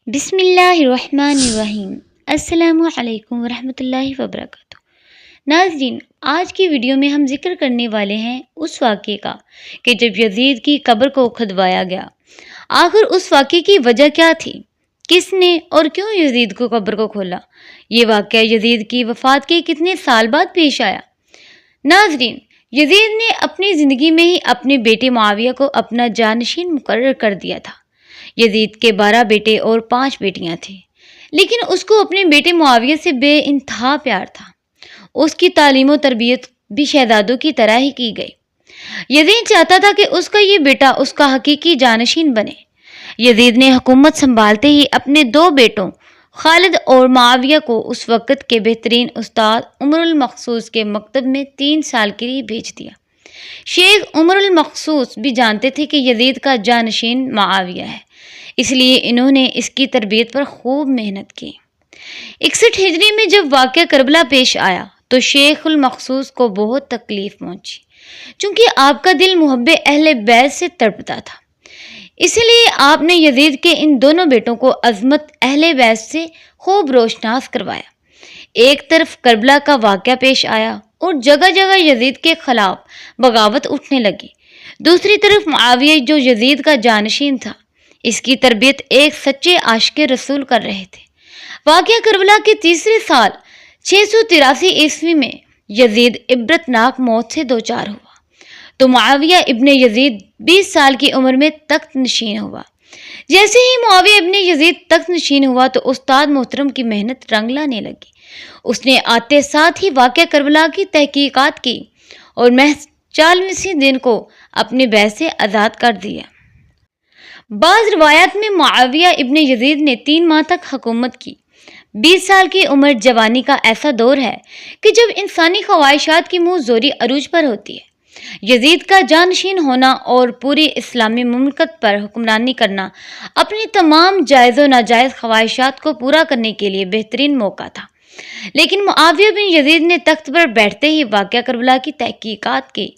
بسم اللہ الرحمن الرحیم۔ السلام علیکم ورحمۃ اللہ وبرکاتہ۔ ناظرین، آج کی ویڈیو میں ہم ذکر کرنے والے ہیں اس واقعے کا کہ جب یزید کی قبر کو کھدوایا گیا، آخر اس واقعے کی وجہ کیا تھی، کس نے اور کیوں یزید کو قبر کو کھولا، یہ واقعہ یزید کی وفات کے کتنے سال بعد پیش آیا۔ ناظرین، یزید نے اپنی زندگی میں ہی اپنے بیٹے معاویہ کو اپنا جانشین مقرر کر دیا تھا۔ یزید کے 12 بیٹے اور 5 بیٹیاں تھیں، لیکن اس کو اپنے بیٹے معاویہ سے بے انتہا پیار تھا۔ اس کی تعلیم و تربیت بھی شہزادوں کی طرح ہی کی گئی۔ یزید چاہتا تھا کہ اس کا یہ بیٹا اس کا حقیقی جانشین بنے۔ یزید نے حکومت سنبھالتے ہی اپنے 2 بیٹوں خالد اور معاویہ کو اس وقت کے بہترین استاد عمر المخصوص کے مکتب میں 3 سال کے لیے بھیج دیا۔ شیخ عمر المخصوص بھی جانتے تھے کہ یزید کا جانشین معاویہ ہے، اس لیے انہوں نے اس کی تربیت پر خوب محنت کی۔ 61 ہجری میں جب واقعہ کربلا پیش آیا تو شیخ المخصوص کو بہت تکلیف پہنچی، چونکہ آپ کا دل محب اہل بیت سے تڑپتا تھا۔ اس لیے آپ نے یزید کے ان دونوں بیٹوں کو عظمت اہل بیت سے خوب روشناس کروایا۔ ایک طرف کربلا کا واقعہ پیش آیا اور جگہ جگہ یزید کے خلاف بغاوت اٹھنے لگی، دوسری طرف معاویہ جو یزید کا جانشین تھا، اس کی تربیت ایک سچے عاشق رسول کر رہے تھے۔ واقعہ کربلا کے تیسرے سال 683 عیسوی میں یزید عبرتناک موت سے دوچار ہوا تو معاویہ ابن یزید 20 سال کی عمر میں تخت نشین ہوا۔ جیسے ہی معاویہ ابن یزید تخت نشین ہوا تو استاد محترم کی محنت رنگ لانے لگی۔ اس نے آتے ساتھ ہی واقعہ کربلا کی تحقیقات کی اور محض 40ویں دن کو اپنے بیت سے آزاد کر دیا۔ بعض روایات میں معاویہ ابن یزید نے 3 ماہ تک حکومت کی۔ 20 سال کی عمر جوانی کا ایسا دور ہے کہ جب انسانی خواہشات کی منہ زوری عروج پر ہوتی ہے۔ یزید کا جانشین ہونا اور پوری اسلامی مملکت پر حکمرانی کرنا اپنی تمام جائز و ناجائز خواہشات کو پورا کرنے کے لیے بہترین موقع تھا۔ لیکن معاویہ بن یزید نے تخت پر بیٹھتے ہی واقعہ کربلا کی تحقیقات کی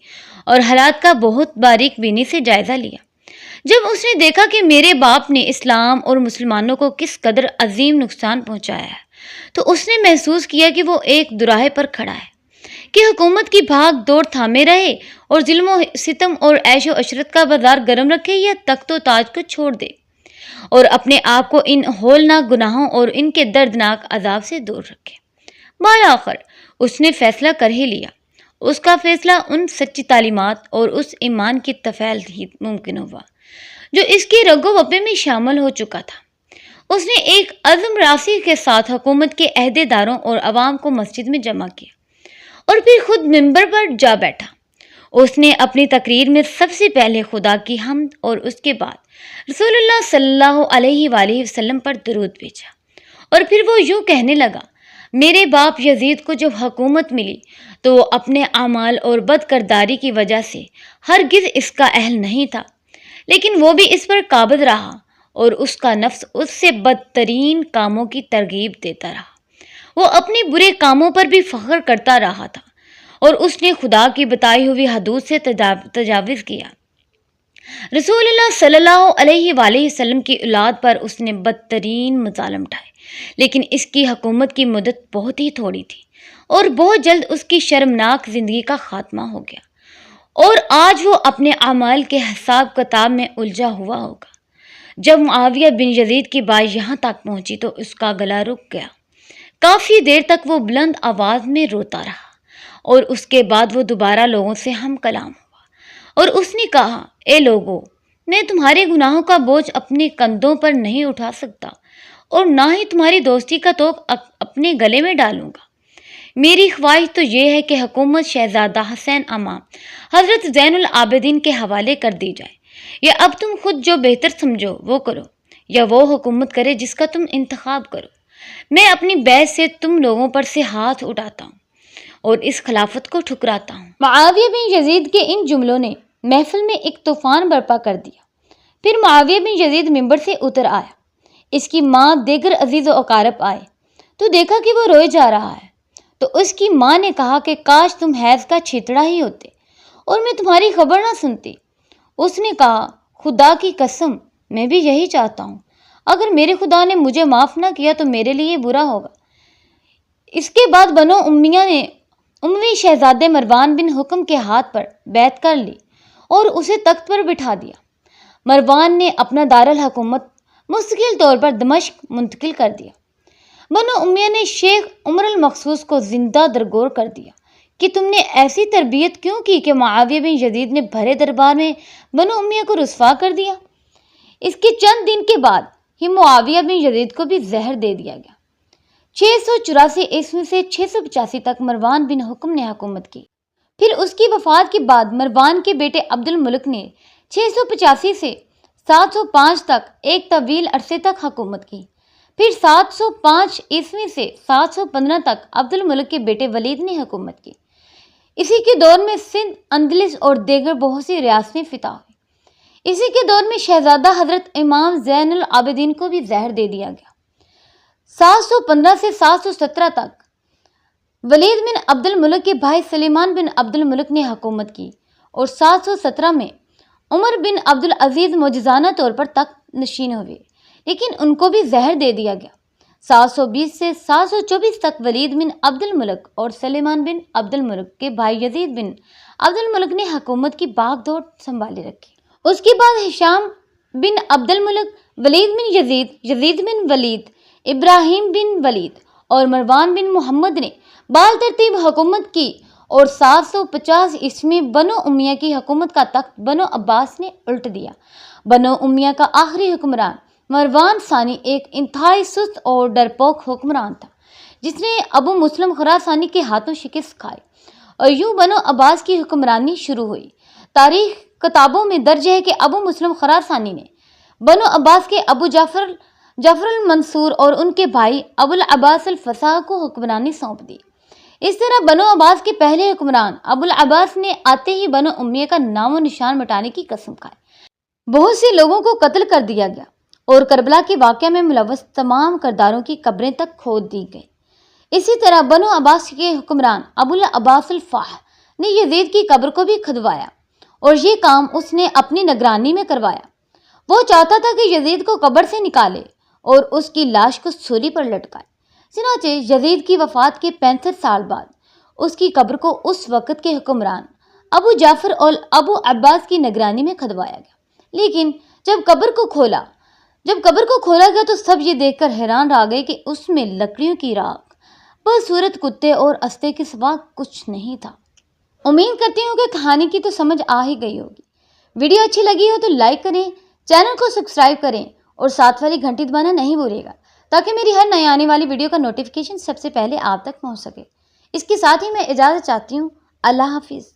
اور حالات کا بہت باریک بینی سے جائزہ لیا۔ جب اس نے دیکھا کہ میرے باپ نے اسلام اور مسلمانوں کو کس قدر عظیم نقصان پہنچایا ہے، تو اس نے محسوس کیا کہ وہ ایک دوراہے پر کھڑا ہے کہ حکومت کی بھاگ دوڑ تھامے رہے اور ظلم و ستم اور عیش و عشرت کا بازار گرم رکھے یا تخت و تاج کو چھوڑ دے اور اپنے آپ کو ان ہولناک گناہوں اور ان کے دردناک عذاب سے دور رکھے۔ بالآخر اس نے فیصلہ کر ہی لیا۔ اس کا فیصلہ ان سچی تعلیمات اور اس ایمان کی تفعیل ہی ممکن ہوا جو اس کی رگ و وپے میں شامل ہو چکا تھا۔ اس نے ایک عزم راسی کے ساتھ حکومت کے عہدیداروں اور عوام کو مسجد میں جمع کیا اور پھر خود منبر پر جا بیٹھا۔ اس نے اپنی تقریر میں سب سے پہلے خدا کی حمد اور اس کے بعد رسول اللہ صلی اللہ علیہ وآلہ وسلم پر درود بھیجا، اور پھر وہ یوں کہنے لگا: میرے باپ یزید کو جب حکومت ملی تو وہ اپنے اعمال اور بد کرداری کی وجہ سے ہرگز اس کا اہل نہیں تھا، لیکن وہ بھی اس پر قابض رہا اور اس کا نفس اس سے بدترین کاموں کی ترغیب دیتا رہا۔ وہ اپنے برے کاموں پر بھی فخر کرتا رہا تھا اور اس نے خدا کی بتائی ہوئی حدود سے تجاوز کیا۔ رسول اللہ صلی اللہ علیہ وآلہ وسلم کی اولاد پر اس نے بدترین مظالم ڈھائے، لیکن اس کی حکومت کی مدت بہت ہی تھوڑی تھی اور بہت جلد اس کی شرمناک زندگی کا خاتمہ ہو گیا، اور آج وہ اپنے اعمال کے حساب کتاب میں الجھا ہوا ہوگا۔ جب معاویہ بن یزید کی بات یہاں تک پہنچی تو اس کا گلا رک گیا۔ کافی دیر تک وہ بلند آواز میں روتا رہا اور اس کے بعد وہ دوبارہ لوگوں سے ہم کلام ہوا اور اس نے کہا: اے لوگو، میں تمہارے گناہوں کا بوجھ اپنے کندھوں پر نہیں اٹھا سکتا اور نہ ہی تمہاری دوستی کا توق اپنے گلے میں ڈالوں گا۔ میری خواہش تو یہ ہے کہ حکومت شہزادہ حسین امام حضرت زین العابدین کے حوالے کر دی جائے، یا اب تم خود جو بہتر سمجھو وہ کرو، یا وہ حکومت کرے جس کا تم انتخاب کرو۔ میں اپنی بیعت سے تم لوگوں پر سے ہاتھ اٹھاتا ہوں اور اس خلافت کو ٹھکراتا ہوں۔ معاویہ بن یزید کے ان جملوں نے محفل میں ایک طوفان برپا کر دیا۔ پھر معاویہ بن یزید ممبر سے اتر آیا۔ اس کی ماں دیگر عزیز و اقارب آئے تو دیکھا کہ وہ روئے جا رہا ہے، تو اس کی ماں نے کہا کہ کاش تم حیض کا چھیتڑا ہی ہوتے اور میں تمہاری خبر نہ سنتی۔ اس نے کہا: خدا کی قسم، میں بھی یہی چاہتا ہوں، اگر میرے خدا نے مجھے معاف نہ کیا تو میرے لیے برا ہوگا۔ اس کے بعد بنو امیہ نے اموی شہزادے مروان بن حکم کے ہاتھ پر بیعت کر لی اور اسے تخت پر بٹھا دیا۔ مروان نے اپنا دارالحکومت مستقل طور پر دمشق منتقل کر دیا۔ بنو امیہ نے شیخ عمر المخصوص کو زندہ درگور کر دیا کہ تم نے ایسی تربیت کیوں کی کہ معاویہ بن یزید نے بھرے دربار میں بنو امیہ کو رسوا کر دیا۔ اس کے چند دن کے بعد ہی معاویہ بن یزید کو بھی زہر دے دیا گیا۔ 684 عیسوی سے 685 تک مروان بن حکم نے حکومت کی۔ پھر اس کی وفات کے بعد مروان کے بیٹے عبد الملک نے 685 سے 705 تک ایک طویل عرصے تک حکومت کی۔ پھر 705 عیسوی سے 715 تک عبد الملک کے بیٹے ولید نے حکومت کی۔ اسی کے دور میں سندھ، اندلس اور دیگر بہت سی ریاستیں فتح ہوئی۔ اسی کے دور میں شہزادہ حضرت امام زین العابدین کو بھی زہر دے دیا گیا۔ 715 سے 717 تک ولید بن عبد الملک کے بھائی سلیمان بن عبد الملک نے حکومت کی اور 717 میں عمر بن عبد العزیز معجزانہ طور پر تخت نشین ہوئے، لیکن ان کو بھی زہر دے دیا گیا۔ 720 سے 724 تک ولید بن عبد الملک اور سلیمان بن عبد الملک کے بھائی یزید بن عبد الملک نے حکومت کی باغ دوڑ سنبھالے رکھی۔ اس کے بعد ہشام بن عبد الملک، ولید بن یزید، یزید بن ولید، ابراہیم بن ولید اور مروان بن محمد نے بال ترتیب حکومت کی اور 750 عیسوی میں بنو امیہ کی حکومت کا تخت بنو عباس نے الٹ دیا۔ بنو امیہ کا آخری حکمران مروان ثانی ایک انتہائی سست اور ڈرپوک حکمران تھا جس نے ابو مسلم خراسانی کے ہاتھوں شکست کھائی اور یوں بنو عباس کی حکمرانی شروع ہوئی۔ تاریخ کتابوں میں درج ہے کہ ابو مسلم خراسانی نے بنو عباس کے ابو جعفر المنصور اور ان کے بھائی ابو العباس الفصاح کو حکمرانی سونپ دی۔ اس طرح بنو عباس کے پہلے حکمران ابو العباس نے آتے ہی بنو امیہ کا نام و نشان مٹانے کی قسم کھائی۔ بہت سے لوگوں کو قتل کر دیا گیا اور کربلا کے واقعہ میں ملوث تمام کرداروں کی قبریں تک کھود دی گئیں۔ اسی طرح بنو عباس کے حکمران ابو العباس الفاح نے یزید کی قبر کو بھی کھدوایا اور یہ کام اس نے اپنی نگرانی میں کروایا۔ وہ چاہتا تھا کہ یزید کو قبر سے نکالے اور اس کی لاش کو سولی پر لٹکائے۔ چنانچہ یزید کی وفات کے 65 سال بعد اس کی قبر کو اس وقت کے حکمران ابو جعفر اور ابو عباس کی نگرانی میں کھدوایا گیا۔ لیکن جب قبر کو کھولا گیا تو سب یہ دیکھ کر حیران رہ گئے کہ اس میں لکڑیوں کی راکھ، بدصورت کتے اور استے کے سوا کچھ نہیں تھا۔ امید کرتی ہوں کہ کہانی کی تو سمجھ آ ہی گئی ہوگی۔ ویڈیو اچھی لگی ہو تو لائک کریں، چینل کو سبسکرائب کریں اور ساتھ والی گھنٹی دبانا نہیں بھولیے گا تاکہ میری ہر نئی آنے والی ویڈیو کا نوٹیفیکیشن سب سے پہلے آپ تک پہنچ سکے۔ اس کے ساتھ ہی میں اجازت چاہتی ہوں۔ اللہ حافظ۔